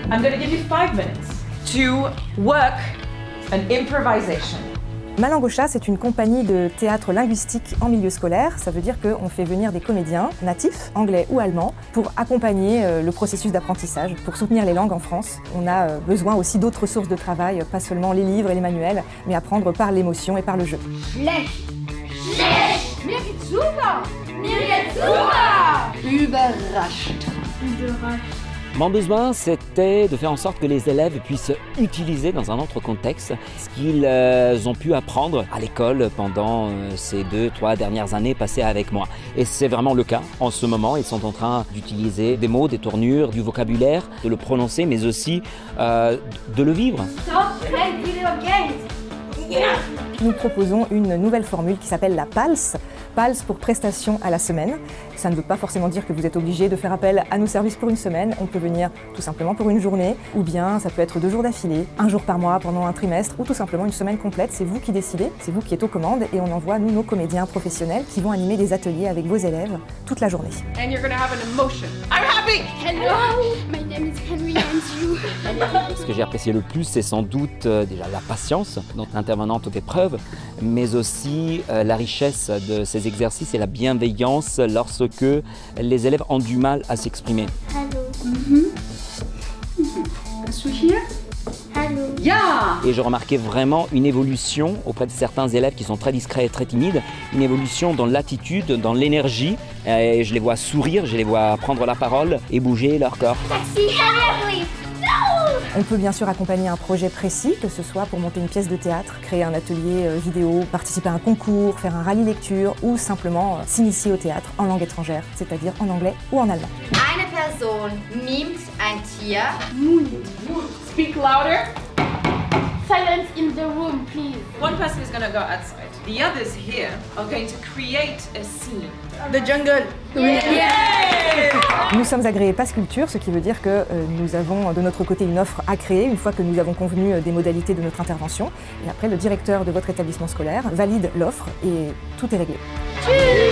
I'm going to give you 5 minutes to work an improvisation. Malangosha, c'est une compagnie de théâtre linguistique en milieu scolaire. Ça veut dire qu'on fait venir des comédiens natifs, anglais ou allemands, pour accompagner le processus d'apprentissage, pour soutenir les langues en France. On a besoin aussi d'autres sources de travail, pas seulement les livres et les manuels, mais apprendre par l'émotion et par le jeu. Schlecht! Schlecht! Mir geht's super! Mir geht's super! Überrascht! Überrascht! Mon besoin, c'était de faire en sorte que les élèves puissent utiliser dans un autre contexte ce qu'ils ont pu apprendre à l'école pendant ces 2-3 dernières années passées avec moi. Et c'est vraiment le cas. En ce moment, ils sont en train d'utiliser des mots, des tournures, du vocabulaire, de le prononcer, mais aussi de le vivre. Stop playing video games! Nous proposons une nouvelle formule qui s'appelle la PALS. PALS pour prestation à la semaine. Ça ne veut pas forcément dire que vous êtes obligé de faire appel à nos services pour une semaine. On peut venir tout simplement pour une journée, ou bien ça peut être 2 jours d'affilée, 1 jour par mois pendant un trimestre, ou tout simplement une semaine complète. C'est vous qui décidez, c'est vous qui êtes aux commandes, et on envoie, nous, nos comédiens professionnels qui vont animer des ateliers avec vos élèves toute la journée. And you're going to have an emotion. I'm happy! Hello, my name is Henry and you. Ce que j'ai apprécié le plus, c'est sans doute déjà la patience de notre intervenante fait preuve, mais aussi la richesse de ces exercices et la bienveillance lorsque les élèves ont du mal à s'exprimer. Hello. Is she here? Hello. Yeah! Et je remarquais vraiment une évolution auprès de certains élèves qui sont très discrets et très timides, une évolution dans l'attitude, dans l'énergie. Et je les vois sourire, je les vois prendre la parole et bouger leur corps. Taxi, hurry, please. No! On peut bien sûr accompagner un projet précis, que ce soit pour monter une pièce de théâtre, créer un atelier vidéo, participer à un concours, faire un rallye lecture ou simplement s'initier au théâtre en langue étrangère, c'est-à-dire en anglais ou en allemand. Eine Person mimt ein Tier. Moon. Speak louder. Silence in the room, please. One person is going to go outside. The others here are going to create a scene. The jungle! Nous sommes agréés Pass Culture, ce qui veut dire que nous avons de notre côté une offre à créer une fois que nous avons convenu des modalités de notre intervention. Et après, le directeur de votre établissement scolaire valide l'offre et tout est réglé. Tschüss.